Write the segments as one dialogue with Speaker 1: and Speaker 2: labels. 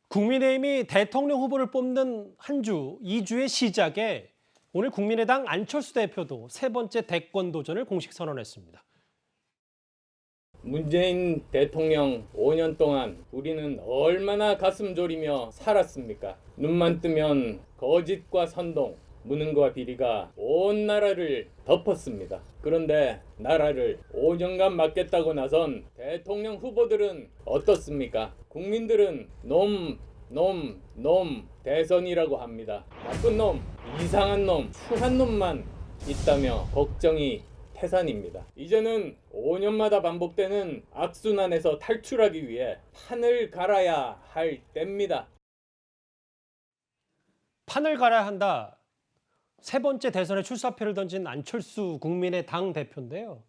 Speaker 1: 국민의힘이 대통령 후보를 뽑는 한 주, 2주의 시작에 오늘 국민의당 안철수 대표도 세 번째 대권 도전을 공식 선언했습니다.
Speaker 2: 문재인 대통령 5년 동안 우리는 얼마나 가슴 졸이며 살았습니까? 눈만 뜨면 거짓과 선동, 무능과 비리가 온 나라를 덮었습니다. 그런데 나라를 5년간 맡겠다고 나선 대통령 후보들은 어떻습니까? 국민들은 놈 대선이라고 합니다. 나쁜 놈, 이상한 놈, 추한 놈만 있다며 걱정이 태산입니다. 이제는 5년마다 반복되는 악순환에서 탈출하기 위해 판을 갈아야 할 때입니다.
Speaker 1: 판을 갈아야 한다. 세 번째 대선에 출사표를 던진 안철수 국민의당 대표인데요.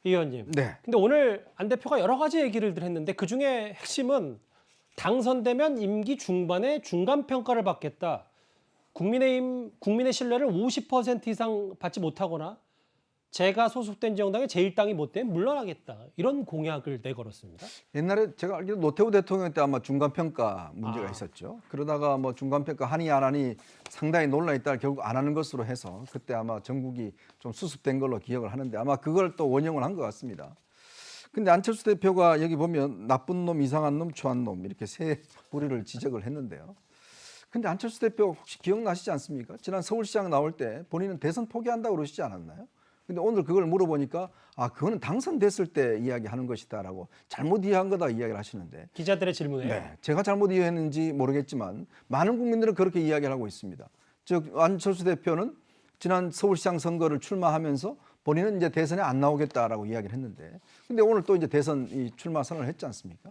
Speaker 1: 이 의원님.
Speaker 3: 네.
Speaker 1: 근데 오늘 안 대표가 여러 가지 얘기를 했는데 그중에 핵심은 당선되면 임기 중반에 중간평가를 받겠다. 국민의 신뢰를 50% 이상 받지 못하거나 제가 소속된 정당의 제1당이 못 되면 물러나겠다. 이런 공약을 내걸었습니다.
Speaker 3: 옛날에 제가 알기로 노태우 대통령 때 아마 중간평가 문제가 있었죠. 그러다가 뭐 중간평가 하니 안 하니 상당히 논란이 있다가 결국 안 하는 것으로 해서 그때 아마 전국이 좀 수습된 걸로 기억을 하는데 아마 그걸 또 원용을 한 것 같습니다. 근데 안철수 대표가 여기 보면 나쁜 놈, 이상한 놈, 추한 놈 이렇게 세 부류를 지적을 했는데요. 근데 안철수 대표 혹시 기억나시지 않습니까? 지난 서울시장 나올 때 본인은 대선 포기한다고 그러시지 않았나요? 근데 오늘 그걸 물어보니까 그거는 당선됐을 때 이야기하는 것이다라고 잘못 이해한 거다 이야기를 하시는데
Speaker 1: 기자들의 질문에
Speaker 3: 네, 제가 잘못 이해했는지 모르겠지만 많은 국민들은 그렇게 이야기를 하고 있습니다. 즉 안철수 대표는 지난 서울시장 선거를 출마하면서 본인은 이제 대선에 안 나오겠다라고 이야기를 했는데 근데 오늘 또 이제 대선 출마 선언을 했지 않습니까?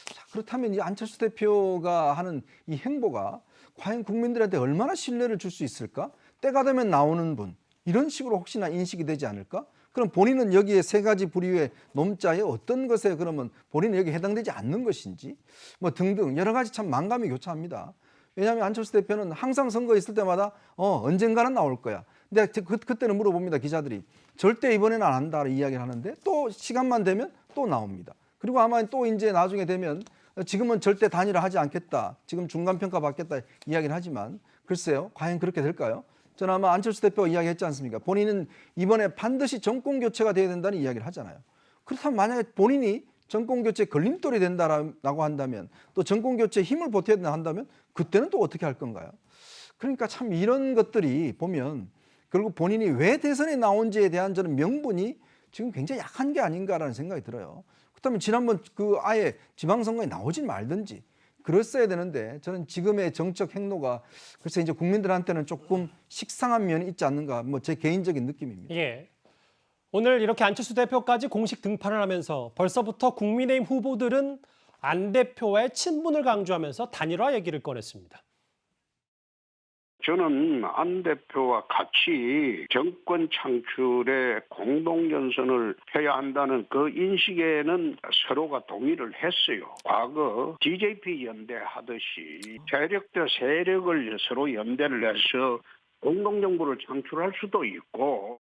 Speaker 3: 자, 그렇다면 이 안철수 대표가 하는 이 행보가 과연 국민들한테 얼마나 신뢰를 줄 수 있을까? 때가 되면 나오는 분 이런 식으로 혹시나 인식이 되지 않을까? 그럼 본인은 여기에 세 가지 부류의 놈자에 어떤 것에 그러면 본인은 여기 해당되지 않는 것인지 뭐 등등 여러 가지 참 만감이 교차합니다. 왜냐하면 안철수 대표는 항상 선거 있을 때마다 언젠가는 나올 거야. 근데 그때는 물어봅니다. 기자들이. 절대 이번에는 안 한다 이야기를 하는데 또 시간만 되면 또 나옵니다. 그리고 아마 또 이제 나중에 되면 지금은 절대 단일화하지 않겠다. 지금 중간평가 받겠다 이야기를 하지만 글쎄요. 과연 그렇게 될까요? 저는 아마 안철수 대표가 이야기했지 않습니까? 본인은 이번에 반드시 정권교체가 돼야 된다는 이야기를 하잖아요. 그렇다면 만약에 본인이 정권교체 걸림돌이 된다라고 한다면 또 정권교체에 힘을 보태야 된다 한다면 그때는 또 어떻게 할 건가요? 그러니까 참 이런 것들이 보면 결국 본인이 왜 대선에 나온지에 대한 저는 명분이 지금 굉장히 약한 게 아닌가라는 생각이 들어요. 그렇다면 지난번 아예 지방선거에 나오진 말든지 그랬어야 되는데 저는 지금의 정책 행로가 글쎄 이제 국민들한테는 조금 식상한 면이 있지 않는가 뭐 제 개인적인 느낌입니다.
Speaker 1: 예. 오늘 이렇게 안철수 대표까지 공식 등판을 하면서 벌써부터 국민의힘 후보들은 안 대표와의 친분을 강조하면서 단일화 얘기를 꺼냈습니다.
Speaker 4: 저는 안 대표와 같이 정권 창출에 공동연선을 해야 한다는 그 인식에는 서로가 동의를 했어요. 과거 DJP 연대 하듯이 세력 대 세력을 서로 연대를 해서 공동정부를 창출할 수도 있고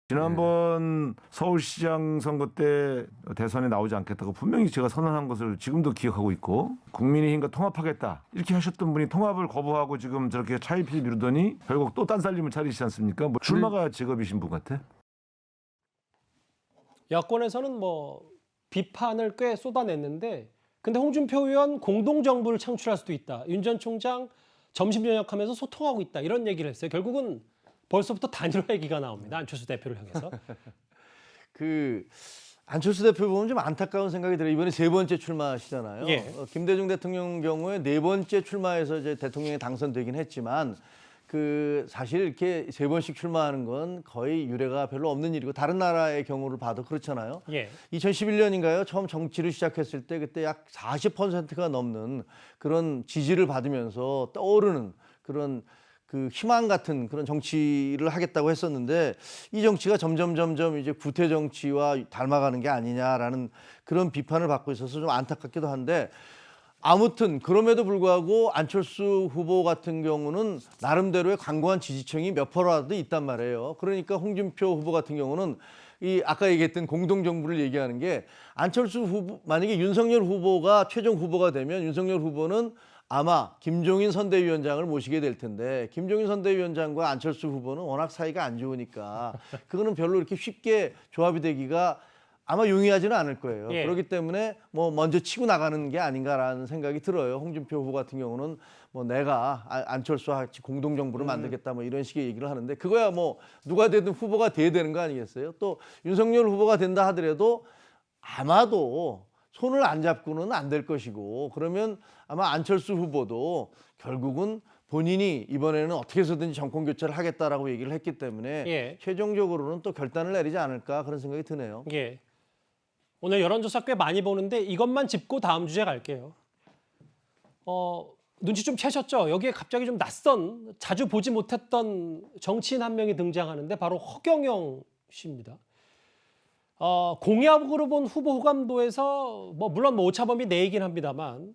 Speaker 5: 지난번 서울시장 선거 때 대선에 나오지 않겠다고 분명히 제가 선언한 것을 지금도 기억하고 있고 국민의힘과 통합하겠다 이렇게 하셨던 분이 통합을 거부하고 지금 저렇게 차일피일 미루더니 결국 또 딴살림을 차리시지 않습니까? 뭐 출마가 직업이신 분 같아?
Speaker 1: 야권에서는 뭐 비판을 꽤 쏟아냈는데 근데 홍준표 의원 공동정부를 창출할 수도 있다. 윤 전 총장 점심 저녁하면서 소통하고 있다. 이런 얘기를 했어요. 결국은 벌써부터 단일화 얘기가 나옵니다. 안철수 대표를 향해서.
Speaker 6: 안철수 대표 보면 좀 안타까운 생각이 들어요. 이번에 세 번째 출마하시잖아요.
Speaker 1: 예.
Speaker 6: 김대중 대통령 경우에 네 번째 출마해서 이제 대통령에 당선되긴 했지만 사실 이렇게 세 번씩 출마하는 건 거의 유례가 별로 없는 일이고 다른 나라의 경우를 봐도 그렇잖아요.
Speaker 1: 예.
Speaker 6: 2011년인가요? 처음 정치를 시작했을 때 그때 약 40%가 넘는 그런 지지를 받으면서 떠오르는 그런 희망 같은 그런 정치를 하겠다고 했었는데 이 정치가 점점 이제 구태 정치와 닮아가는 게 아니냐라는 그런 비판을 받고 있어서 좀 안타깝기도 한데 아무튼 그럼에도 불구하고 안철수 후보 같은 경우는 나름대로의 광고한 지지층이 몇 %라도 있단 말이에요. 그러니까 홍준표 후보 같은 경우는 이 아까 얘기했던 공동 정부를 얘기하는 게 안철수 후보 만약에 윤석열 후보가 최종 후보가 되면 윤석열 후보는 아마 김종인 선대위원장을 모시게 될 텐데 김종인 선대위원장과 안철수 후보는 워낙 사이가 안 좋으니까 그거는 별로 이렇게 쉽게 조합이 되기가 아마 용이하지는 않을 거예요.
Speaker 1: 예.
Speaker 6: 그렇기 때문에 뭐 먼저 치고 나가는 게 아닌가라는 생각이 들어요. 홍준표 후보 같은 경우는 뭐 내가 안철수와 같이 공동 정부를 만들겠다 뭐 이런 식의 얘기를 하는데 그거야 뭐 누가 되든 후보가 돼야 되는 거 아니겠어요? 또 윤석열 후보가 된다 하더라도 아마도 손을 안 잡고는 안 될 것이고 그러면 아마 안철수 후보도 결국은 본인이 이번에는 어떻게 해서든지 정권 교체를 하겠다라고 얘기를 했기 때문에
Speaker 1: 예.
Speaker 6: 최종적으로는 또 결단을 내리지 않을까 그런 생각이 드네요.
Speaker 1: 예. 오늘 여론조사 꽤 많이 보는데 이것만 짚고 다음 주제 갈게요. 눈치 좀 채셨죠? 여기에 갑자기 좀 낯선, 자주 보지 못했던 정치인 한 명이 등장하는데 바로 허경영 씨입니다. 공약으로 본 후보 호감도에서 물론 오차범위 내이긴 합니다만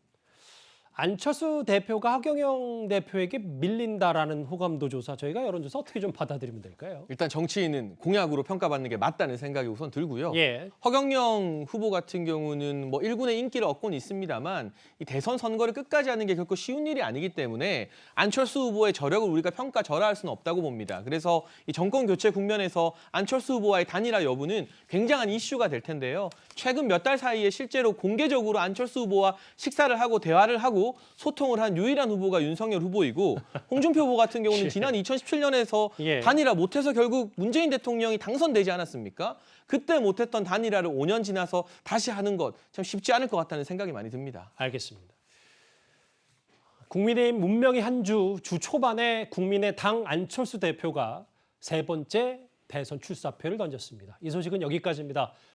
Speaker 1: 안철수 대표가 하경영 대표에게 밀린다라는 호감도 조사 저희가 여론조사 어떻게 좀 받아들이면 될까요?
Speaker 7: 일단 정치인은 공약으로 평가받는 게 맞다는 생각이 우선 들고요.
Speaker 1: 예.
Speaker 7: 허경영 후보 같은 경우는 뭐 일군의 인기를 얻고는 있습니다만 이 대선 선거를 끝까지 하는 게 결코 쉬운 일이 아니기 때문에 안철수 후보의 저력을 우리가 평가절하할 수는 없다고 봅니다. 그래서 이 정권 교체 국면에서 안철수 후보와의 단일화 여부는 굉장한 이슈가 될 텐데요. 최근 몇 달 사이에 실제로 공개적으로 안철수 후보와 식사를 하고 대화를 하고 소통을 한 유일한 후보가 윤석열 후보이고 홍준표 후보 같은 경우는 지난 2017년에서
Speaker 1: 예.
Speaker 7: 단일화 못해서 결국 문재인 대통령이 당선되지 않았습니까? 그때 못했던 단일화를 5년 지나서 다시 하는 것 참 쉽지 않을 것 같다는 생각이 많이 듭니다.
Speaker 1: 알겠습니다. 국민의힘 문명의 한 주 초반에 국민의당 안철수 대표가 세 번째 대선 출사표를 던졌습니다. 이 소식은 여기까지입니다.